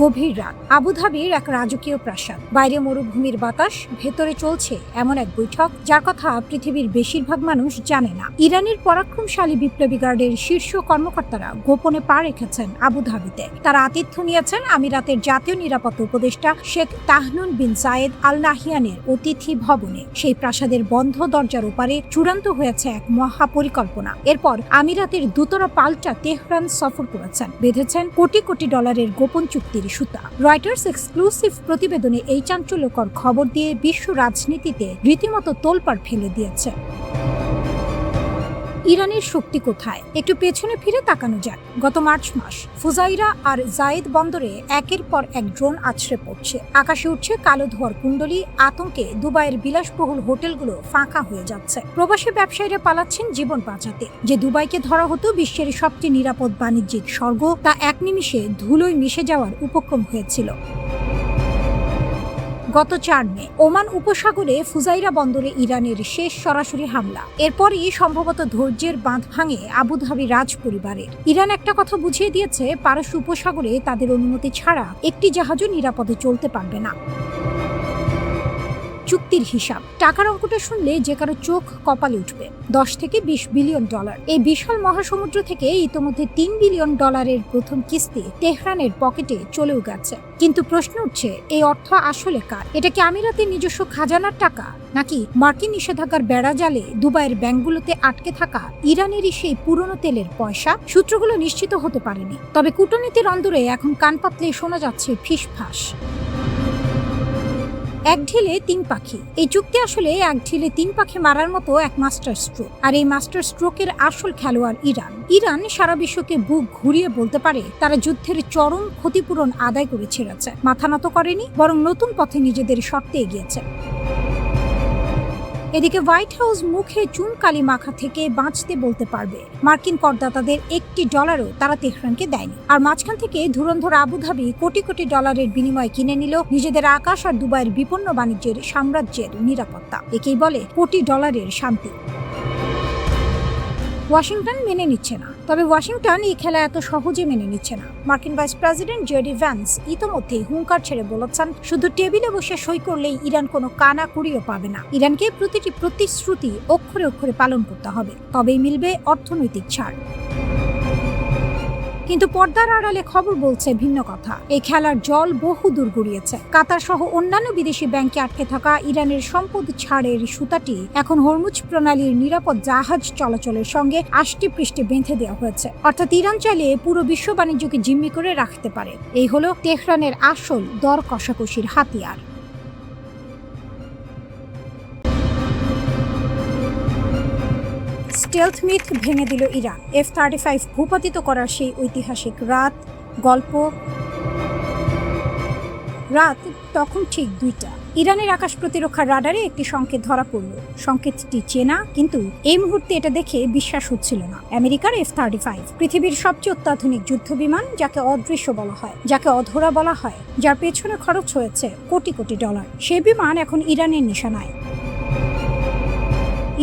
S1: গভীর রাত, আবুধাবির এক রাজকীয় প্রাসাদ। বাইরে মরুভূমির বাতাস, ভেতরে চলছে এমন এক বৈঠক যার কথা পৃথিবীর বেশিরভাগ মানুষ জানে না। ইরানের পরাক্রমশালী বিপ্লবী গার্ডের শীর্ষ কর্মকর্তারা গোপনে পা রেখেছেন আবুধাবিতে। তারা আতিথ্য নিয়েছেন আমিরাতের জাতীয় নিরাপত্তা উপদেষ্টা শেখ তাহনুন বিন জায়েদ আল নাহিয়ানের অতিথি ভবনে। সেই প্রাসাদের বন্ধ দরজার ওপারে চূড়ান্ত হয়েছে এক মহা পরিকল্পনা। এরপর আমিরাতের দূতরা পাল্টা তেহরান সফর করেছেন, বেঁধেছেন কোটি কোটি ডলারের গোপন চুক্তির সুতা। রয়টার্স এক্সক্লুসিভ প্রতিবেদনে এই চাঞ্চল্যকর খবর দিয়ে বিশ্ব রাজনীতিতে রীতিমতো তোলপাড় ফেলে দিয়েছে। ইরানের শক্তি কোথায়? একটু পেছনে ফিরে তাকানো যাক। গত মার্চ মাস ফুজাইরা আর জায়েদ বন্দরে একের পর এক ড্রোন আছড়ে পড়ছে। আকাশে উঠছে কালো ধোঁয়ার কুণ্ডলী। আতঙ্কে দুবাইয়ের বিলাসবহুল হোটেলগুলো ফাঁকা হয়ে যাচ্ছে। প্রবাসী ব্যবসায়ীরা পালাচ্ছেন জীবন বাঁচাতে। যে দুবাইকে ধরা হতো বিশ্বের সবচেয়ে নিরাপদ বাণিজ্যিক স্বর্গ, তা এক নিমিষে ধুলোয় মিশে যাওয়ার উপক্রম হয়েছিল। গত 4 মে ওমান উপসাগরে ফুজাইরা বন্দরে ইরানের শেষ সরাসরি হামলা। এরপরই সম্ভবত ধৈর্যের বাঁধ ভাঙে আবুধাবি রাজ পরিবারের। ইরান একটা কথা বুঝিয়ে দিয়েছে, পারস্য উপসাগরে তাদের অনুমতি ছাড়া একটি জাহাজও নিরাপদে চলতে পারবে না। চুক্তির হিসাব, টাকার অঙ্কটা শুনলে যে কারো চোখ কপালে উঠবে। 10 থেকে 20 বিলিয়ন ডলার। এই বিশাল মহাসমুদ্র থেকে ইতোমধ্যে 3 বিলিয়ন ডলারের প্রথম কিস্তি তেহরানের পকেটে চলেও গেছে। কিন্তু প্রশ্ন উঠছে, এই অর্থ আসলে কার? এটা কি আমিরাতের নিজস্ব খাজানার টাকা, নাকি মার্কিন নিষেধাজ্ঞার বেড়া জালে দুবাইয়ের ব্যাংকগুলোতে আটকে থাকা ইরানেরই সেই পুরনো তেলের পয়সা? সূত্রগুলো নিশ্চিত হতে পারেনি, তবে কূটনীতির অন্দরে এখন কান পাতলে শোনা যাচ্ছে ফিসফাস। এক ঢিলে 3 পাখি। এই চুক্তি আসলে এক ঢিলে 3 পাখি মারার মতো এক মাস্টার স্ট্রোক। আর এই মাস্টার স্ট্রোকের আসল খেলোয়াড় ইরান। ইরান সারা বিশ্বকে বুক ঘুরিয়ে বলতে পারে তারা যুদ্ধের চরম ক্ষতিপূরণ আদায় করে ছেড়েছে। মাথা নত করেনি, বরং নতুন পথে নিজেদের শর্তে এগিয়েছে। এদিকে হোয়াইট হাউস মুখে চুন কালি মাখা থেকে বাঁচতে বলতে পারবে মার্কিন করদাতাদের $1 তারা তেহরানকে দেয়নি। আর মাঝখান থেকে ধুরন্ধর আবুধাবি কোটি কোটি ডলারের বিনিময়ে কিনে নিল নিজেদের আকাশ আর দুবাইয়ের বিপন্ন বাণিজ্যের সাম্রাজ্যের নিরাপত্তা। একেই বলে কোটি ডলারের শান্তি। ওয়াশিংটন মেনে নিচ্ছে না, তবে ওয়াশিংটন এই খেলা এত সহজে মেনে নিচ্ছে না। মার্কিন ভাইস প্রেসিডেন্ট জেডি ভ্যান্স ইতোমধ্যেই হুঙ্কার ছেড়ে বলেছেন, শুধু টেবিলে বসে সই করলেই ইরান কোনো কানাকুড়িও পাবে না। ইরানকে প্রতিটি প্রতিশ্রুতি অক্ষরে অক্ষরে পালন করতে হবে, তবেই মিলবে অর্থনৈতিক ছাড়। কিন্তু পর্দার আড়ালে খবর বলছে ভিন্ন কথা। এই খেলার জল বহু দূর গড়িয়েছে। কাতার সহ অন্যান্য বিদেশি ব্যাংকে আটকে থাকা ইরানের সম্পদ ছাড়ের সুতাটি এখন হরমুজ প্রণালীর নিরাপদ জাহাজ চলাচলের সঙ্গে আষ্টে পৃষ্ঠে বেঁধে দেওয়া হয়েছে। অর্থাৎ ইরান চাইলে পুরো বিশ্ব বাণিজ্যকে জিম্মি করে রাখতে পারে। এই হলো তেহরানের আসল দর কষাকষির হাতিয়ার। স্টেলথ মিথ ভেঙে দিল ইরান। F-35 ভূপাতিত করার সেই ঐতিহাসিক গল্প রাত তখন ঠিক 2টা। ইরানের আকাশ প্রতিরক্ষার রাডারে একটি সংকেত ধরা পড়ল। সংকেতটি চেনা, কিন্তু এই মুহূর্তে এটা দেখে বিশ্বাস হচ্ছিল না। আমেরিকার F-35, পৃথিবীর সবচেয়ে অত্যাধুনিক যুদ্ধ বিমান, যাকে অদৃশ্য বলা হয়, যাকে অধরা বলা হয়, যার পেছনে খরচ হয়েছে কোটি কোটি ডলার। সেই বিমান এখন ইরানের নিশানায়।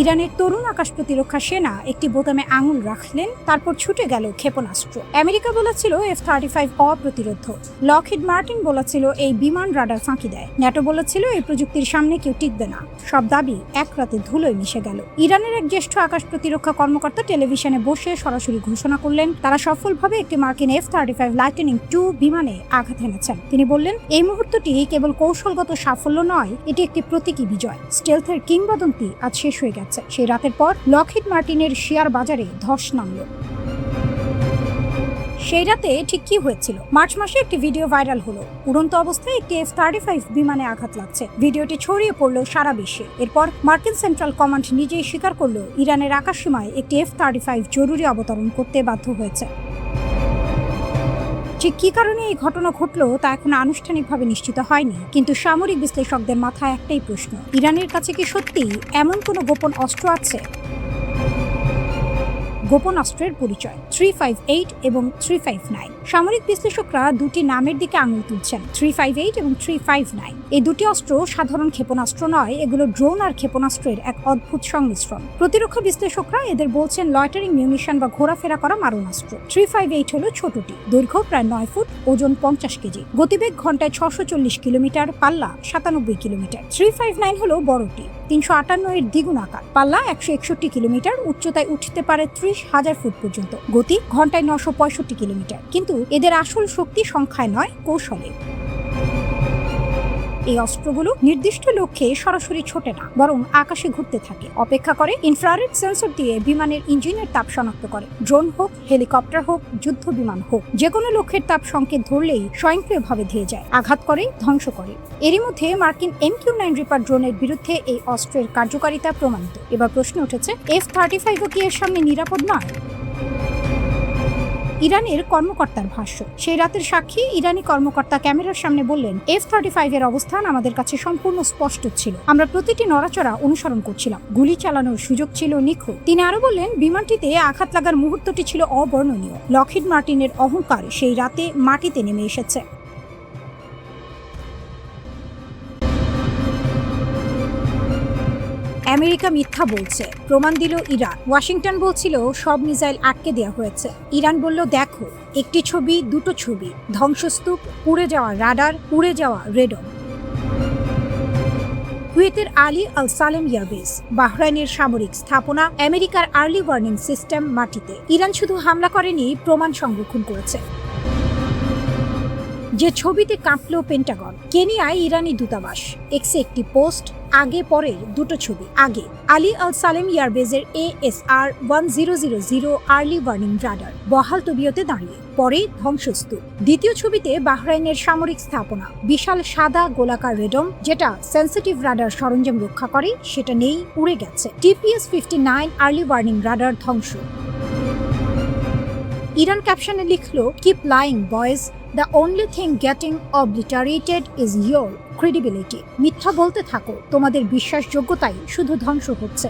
S1: ইরানের তরুণ আকাশ প্রতিরক্ষা সেনা একটি বোতামে আঙুল রাখলেন, তারপর ছুটে গেল ক্ষেপণাস্ত্র। আমেরিকা বলেছিল F-35 অপ্রতিরোধ্য, লকহিড মার্টিন বলেছিল এই বিমান রাডার ফাঁকি দেয়, ন্যাটো বলেছিল এই প্রযুক্তির সামনে কেউ টিকবে না। সব দাবি এক রাতে ধুলোয় মিশে গেল। ইরানের এক জ্যেষ্ঠ আকাশ প্রতিরক্ষা কর্মকর্তা টেলিভিশনে বসে সরাসরি ঘোষণা করলেন তারা সফলভাবে একটি মার্কিন F-35 লাইটনিং II বিমানে আঘাত এনেছেন। তিনি বললেন, এই মুহূর্তটি কেবল কৌশলগত সাফল্য নয়, এটি একটি প্রতীকী বিজয়। স্টেলথের কিংবদন্তি আজ শেষ হয়ে গেছে। সেই রাতের পর লকহিড মার্টিনের শেয়ার বাজারে ধস নামল। সেই রাতে ঠিক কি হয়েছিল? মার্চ মাসে একটি ভিডিও ভাইরাল হলো। উড়ন্ত অবস্থায় একটি F-35 বিমানে আঘাত লাগছে। ভিডিওটি ছড়িয়ে পড়লো সারা বিশ্বে। এরপর মার্কিন সেন্ট্রাল কমান্ড নিজেই স্বীকার করলো ইরানের আকাশসীমায় একটি F-35 জরুরি অবতরণ করতে বাধ্য হয়েছে। ঠিক কি কারণে এই ঘটনা ঘটলো তা এখনো আনুষ্ঠানিকভাবে নিশ্চিত হয়নি, কিন্তু সামরিক বিশ্লেষকদের মাথায় একটাই প্রশ্ন, ইরানের কাছে কি সত্যি এমন কোনো গোপন অস্ত্র আছে? গোপন অস্ত্রের পরিচয় 358 এবং 359। সামরিক বিশ্লেষকরা দুটি নামের দিকে আঙুল তুলছেন, 358 এবং 359। এই দুটি অস্ত্র সাধারণ ক্ষেপণাস্ত্র নয়, এগুলো ড্রোন আর ক্ষেপণাস্ত্রের এক অদ্ভুত সংমিশ্রণ। প্রতিরক্ষা বিশ্লেষকরা এদের বলছেন লয়টারিং মিউনিশন বা ঘোরাফেরা করা মারণাস্ত্র। 358 হলো ছোটটি, দৈর্ঘ্য প্রায় 9 ফুট, ওজন 50 কেজি, গতিবেগ ঘন্টায় 640 কিলোমিটার, পাল্লা 97 কিলোমিটার। 359 হলো বড়টি, 358 এর দ্বিগুণ আকার, পাল্লা 161 কিলোমিটার, উচ্চতায় উঠতে পারে 30,000 ফুট পর্যন্ত, গতি ঘন্টায় 965 কিলোমিটার। কিন্তু এদের আসল শক্তি সংখ্যায় নয়, কৌশলে। এই অস্ত্রগুলো নির্দিষ্ট লক্ষ্যে সরাসরি ছোটে না, বরং আকাশে ঘুরতে থাকে, অপেক্ষা করে, ইনফ্রারেড সেন্সর দিয়ে বিমানের ইঞ্জিনের তাপ শনাক্ত করে। ড্রোন হোক, হেলিকপ্টার হোক, যুদ্ধ বিমান হোক, যে কোনো লক্ষ্যের তাপ সংকেত ধরলেই স্বয়ংক্রিয়ভাবে ধেয়ে যায়, আঘাত করে, ধ্বংস করে। এরই মধ্যে মার্কিন MQ-9 রিপার ড্রোনের বিরুদ্ধে এই অস্ত্রের কার্যকারিতা প্রমাণিত। এবার প্রশ্ন উঠেছে, F-35 কি এর সামনে নিরাপদ নয়? ইরানের কর্মকর্তার ভাষ্য, সেই রাতের সাক্ষী ইরানি কর্মকর্তা ক্যামেরার সামনে বললেন, F-35 এর অবস্থান আমাদের কাছে সম্পূর্ণ স্পষ্ট ছিল, আমরা প্রতিটি নড়াচড়া অনুসরণ করছিলাম, গুলি চালানোর সুযোগ ছিল নিখুঁত। তিনি আরো বললেন, বিমানটিতে আঘাত লাগার মুহূর্তটি ছিল অবর্ণনীয়। লকহিড মার্টিনের অহংকার সেই রাতে মাটিতে নেমে এসেছে। আমেরিকা মিথ্যা বলছে, প্রমাণ দিল ইরান। ওয়াশিংটন বলছিল সব মিসাইল আটকে দেওয়া হয়েছে। ইরান বলল, দেখো, একটি ছবি, দুটো ছবি, ধ্বংসস্তূপ, উড়ে যাওয়া রাডার, উড়ে যাওয়া রেডন। কুয়েতের আলী আল সালেম এয়ারবেস, বাহরাইনের সামরিক স্থাপনা, আমেরিকার আর্লি ওয়ার্নিং সিস্টেম মাটিতে। ইরান শুধু হামলা করেনি, প্রমাণ সংরক্ষণ করেছে। যে ছবিতে কাঁপল পেন্টাগন। কেনিয়ায় ইরানি দূতাবাস, এক্সে একটি পোস্ট, আগে পরের দুটো ছবি। আগে আলী আল সালেম এয়ারবেজের ASR 1000 আর্লি ওয়ার্নিং রাডার বহাল তবিয়তে দাঁড়িয়ে, পরে ধ্বংসস্তূপ। দ্বিতীয় ছবিতে বাহরাইনের সামরিক স্থাপনা, বিশাল সাদা গোলাকার রেডম, যেটা সেন্সিটিভ রাডার সরঞ্জাম রক্ষা করে, সেটা নেই, উড়ে গেছে। TPS-59 আর্লি ওয়ার্নিং রাডার ধ্বংস। ইরান ক্যাপশনে লিখল, keep lying boys, the only thing getting obliterated is your credibility. মিথ্যা বলতে থাকো, তোমাদের বিশ্বাসযোগ্যতাই শুধু ধ্বংস হচ্ছে।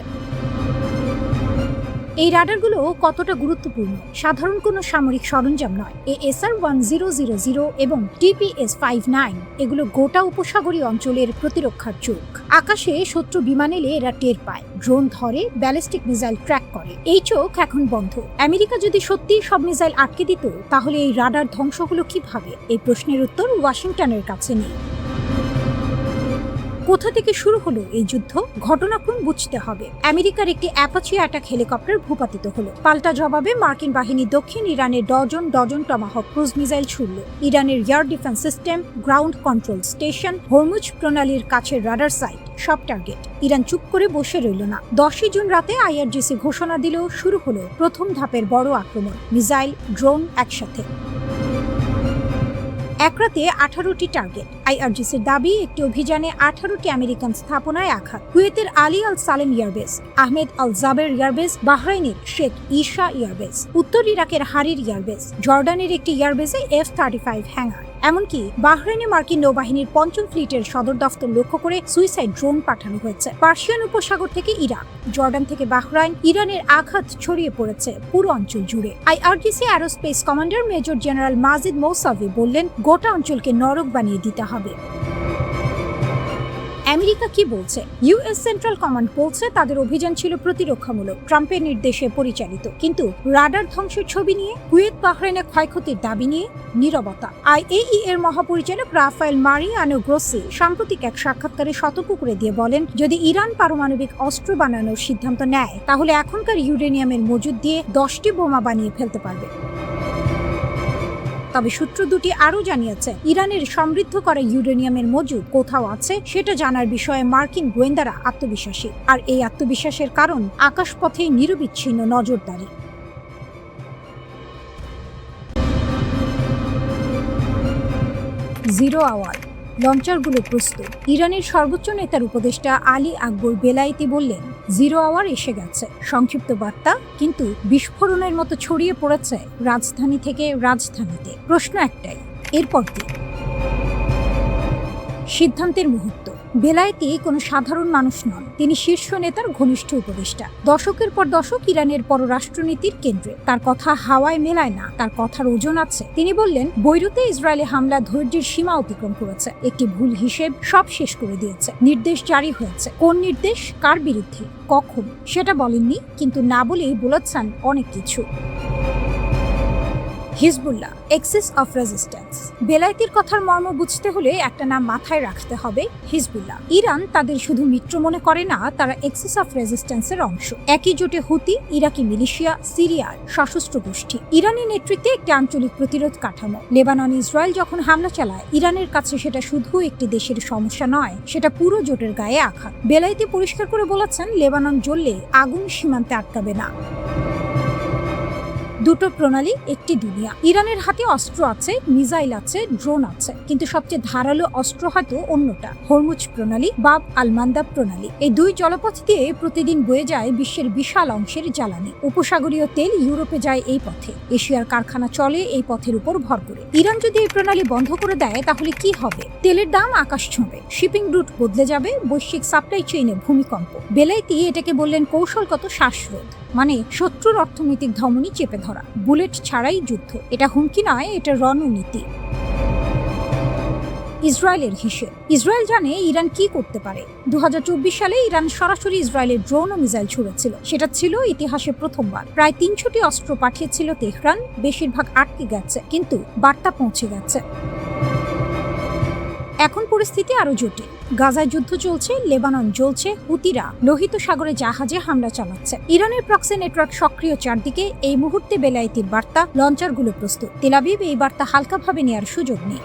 S1: এই রাডারগুলো কতটা গুরুত্বপূর্ণ? সাধারণ কোনো সামরিক সরঞ্জাম নয়। ASR 1000 এবং TPS-59 এগুলো গোটা উপসাগরীয় অঞ্চলের প্রতিরক্ষার চোখ। আকাশে শত্রু বিমান এলে এরা টের পায়, ড্রোন ধরে, ব্যালিস্টিক মিসাইল ট্র্যাক করে। এই চোখ এখন বন্ধ। আমেরিকা যদি সত্যিই সব মিসাইল আটকে দিত, তাহলে এই রাডার ধ্বংস হলো কিভাবে? এই প্রশ্নের উত্তর ওয়াশিংটনের কাছে নেই। কোথা থেকে শুরু হলো এই যুদ্ধ? ঘটনাক্রম বুঝতে হবে। আমেরিকার একটি অ্যাপাচি অ্যাটাক হেলিকপ্টার ভূপাতিত হলো। পাল্টা জবাবে মার্কিন বাহিনী দক্ষিণ ইরানে ডজন টমাহক ক্রুজ মিসাইল ছুড়ল। ইরানের air defence system, ground control station, Hormuz প্রণালীর কাছের রাডার সাইট, সব টার্গেট। ইরান চুপ করে বসে রইল না। 10 জুন রাতে IRGC ঘোষণা দিল, শুরু হলো প্রথম ধাপের বড় আক্রমণ, মিসাইল, ড্রোন একসাথে। এক রাতে 18টি টার্গেট। IRGCর দাবি, একটি অভিযানে 18টি আমেরিকান স্থাপনায় আঘাত। কুয়েতের আলী আল সালেম এয়ারবেস, আহমেদ আল জাবের এয়ারবেস, বাহরাইনের শেখ ঈশা এয়ারবেস, উত্তর ইরাকের হারির এয়ারবেস, জর্ডানের একটি এয়ারবেসে F-35 হ্যাঙ্গার। এমনকি বাহরাইনে মার্কিন নৌবাহিনীর 5ম ফ্লিটের সদর দফতর লক্ষ্য করে সুইসাইড ড্রোন পাঠানো হয়েছে। পার্সিয়ান উপসাগর থেকে ইরাক, জর্ডান থেকে বাহরাইন, ইরানের আঘাত ছড়িয়ে পড়েছে পুরো অঞ্চল জুড়ে। IRGC aerospace commander major general Majid Mousavi বললেন, গোটা অঞ্চলকে নরক বানিয়ে দিতে হবে। আমেরিকা কি বলছে? ইউএস সেন্ট্রাল কমান্ড বলছে তাদের অভিযান ছিল প্রতিরক্ষামূলক, ট্রাম্পের নির্দেশে পরিচালিত। কিন্তু রাডার ধ্বংসের ছবি নিয়ে, কুয়েত বাহরাইনে ক্ষয়ক্ষতির দাবি নিয়ে নীরবতা। আইএই এর মহাপরিচালক রাফায়েল মারিয়ানো গ্রোসি সাম্প্রতিক এক সাক্ষাৎকারে সতর্ক করে দিয়ে বলেন, যদি ইরান পারমাণবিক অস্ত্র বানানোর সিদ্ধান্ত নেয় তাহলে এখনকার ইউরেনিয়ামের মজুদ দিয়ে 10টি বোমা বানিয়ে ফেলতে পারবে। তবে সূত্র দুটি আরও জানিয়েছে, ইরানের সমৃদ্ধ করা ইউরেনিয়ামের মজুদ কোথাও আছে সেটা জানার বিষয়ে মার্কিন গোয়েন্দারা আত্মবিশ্বাসী। আর এই আত্মবিশ্বাসের কারণ আকাশপথে নিরবিচ্ছিন্ন নজরদারি। জিরো আওয়ার, লঞ্চারগুলো প্রস্তুত। ইরানের সর্বোচ্চ নেতার উপদেষ্টা আলী আকবর বেলায়েতি বললেন, জিরো আওয়ার এসে গেছে। সংক্ষিপ্ত বার্তা, কিন্তু বিস্ফোরণের মতো ছড়িয়ে পড়েছে রাজধানী থেকে রাজধানীতে। প্রশ্ন একটাই, এরপর কি? সিদ্ধান্তের মুহূর্ত। বেলায়েতি কোনো সাধারণ মানুষ নন, তিনি শীর্ষ নেতার ঘনিষ্ঠ উপদেষ্টা। দশকের পর দশক ইরানের পররাষ্ট্রনীতির কেন্দ্রে। তার কথা হাওয়ায় মেলায় না, তার কথার ওজন আছে। তিনি বললেন, বৈরুতে ইসরায়েলি হামলা ধৈর্যের সীমা অতিক্রম করেছে। একটি ভুল হিসেব সব শেষ করে দিয়েছে। নির্দেশ জারি হয়েছে। কোন নির্দেশ, কার বিরুদ্ধে, কখন, সেটা বলেননি, কিন্তু না বলেই বলেছেন অনেক কিছু। Hezbollah, axis of resistance. বেলায়েতির কথার মর্ম বুঝতে হলে একটা নাম মাথায় রাখতে হবে, হিজবুল্লাহ। ইরান তাদের শুধু মিত্র মনে করে না, তারা এক্সিস অফ রেজিস্ট্যান্সের অংশ। একই জোটে হুতি, ইরাকি মিলিশিয়া, সিরিয়ার সশস্ত্র গোষ্ঠী। ইরানি নেতৃত্বে একটি আঞ্চলিক প্রতিরোধ কাঠামো। লেবানন ইসরায়েল যখন হামলা চালায়, ইরানের কাছে সেটা শুধু একটি দেশের সমস্যা নয়, সেটা পুরো জোটের গায়ে আঘাত। বেলায়েতি পরিষ্কার করে বলেছেন, লেবানন জ্বললে আগুন সীমান্তে আটকাবে না। দুটো প্রণালী, একটি দুনিয়া। ইরানের হাতে অস্ত্র আছে, মিসাইল আছে, ড্রোন আছে, কিন্তু সবচেয়ে ধারালো অস্ত্র হয়তো অন্যটা, হরমুজ প্রণালী, বাব আল মান্দাব প্রণালী। এই দুই জলপথ দিয়ে প্রতিদিন বয়ে যায় বিশ্বের বিশাল অংশের জ্বালানি। উপসাগরীয় তেল ইউরোপে যায় এই পথে। এশিয়ার কারখানা চলে এই পথের উপর ভর করে। ইরান যদি এই প্রণালী বন্ধ করে দেয় তাহলে কি হবে? তেলের দাম আকাশ ছোঁবে, শিপিং রুট বদলে যাবে, বৈশ্বিক সাপ্লাই চেইনে ভূমিকম্প। বেলায়েতি এটাকে বললেন কৌশলগত শ্বাসরোধ, মানে শত্রুর অর্থনৈতিক ধমনী চেপে ধরা, বুলেট ছাড়াই যুদ্ধ। এটা হুমকি নয়, এটা রণনীতি। ইসরায়েলের হিসেব। ইসরায়েল জানে ইরান কি করতে পারে। 2024 সালে ইরান সরাসরি ইসরায়েলের ড্রোন ও মিসাইল ছুড়েছিল। সেটা ছিল ইতিহাসে প্রথমবার। প্রায় 300টি অস্ত্র পাঠিয়েছিল তেহরান, বেশিরভাগ আটকে গেছে, কিন্তু বার্তা পৌঁছে গেছে। এখন পরিস্থিতি আরো জটিল। গাজায় যুদ্ধ চলছে, লেবানন জ্বলছে, হুতিরা লোহিত সাগরে জাহাজে হামলা চালাচ্ছে। ইরানের প্রক্সি নেটওয়ার্ক সক্রিয় চারদিকে। এই মুহূর্তে বেলায়েতির বার্তা, লঞ্চারগুলো প্রস্তুত। তেল আবিব এই বার্তা হালকাভাবে নেওয়ার সুযোগ নেই।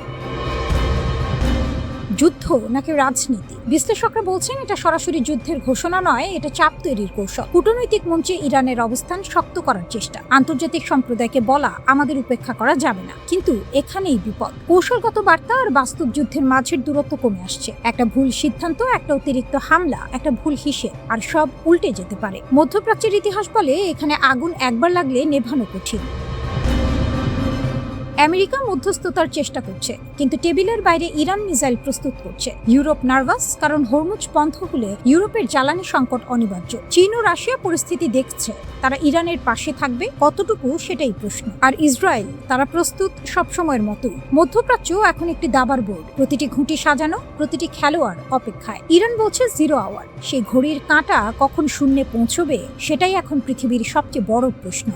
S1: যুদ্ধ নাকি রাজনীতি? বিশ্লেষকরা বলছেন এটা সরাসরি যুদ্ধের ঘোষণা নয়, এটা চাপ তৈরির কৌশল। কূটনৈতিক মঞ্চে ইরানের অবস্থান শক্ত করার চেষ্টা, আন্তর্জাতিক সম্প্রদায়কে বলা আমাদের উপেক্ষা করা যাবে না। কিন্তু এখানেই বিপদ। কৌশলগত বার্তা আর বাস্তব যুদ্ধের মাঝের দূরত্ব কমে আসছে। একটা ভুল সিদ্ধান্ত, একটা অতিরিক্ত হামলা, একটা ভুল হিসেব, আর সব উল্টে যেতে পারে। মধ্যপ্রাচ্যের ইতিহাস বলে এখানে আগুন একবার লাগলে নেভানো কঠিন। আমেরিকা মধ্যস্থতার চেষ্টা করছে, কিন্তু টেবিলের বাইরে ইরান মিসাইল প্রস্তুত করছে। ইউরোপ নার্ভাস, কারণ হরমুজ বন্ধ হলে ইউরোপের জ্বালানি সংকট অনিবার্য। চীন ও রাশিয়া পরিস্থিতি দেখছে, তারা ইরানের পাশে থাকবে কতটুকু সেটাই প্রশ্ন। আর ইসরায়েল, তারা প্রস্তুত সবসময়ের মতোই। মধ্যপ্রাচ্য এখন একটি দাবার বোর্ড, প্রতিটি ঘুঁটি সাজানো, প্রতিটি খেলোয়াড় অপেক্ষায়। ইরান বলছে জিরো আওয়ার, সেই ঘড়ির কাঁটা কখন শূন্যে পৌঁছবে সেটাই এখন পৃথিবীর সবচেয়ে বড় প্রশ্ন।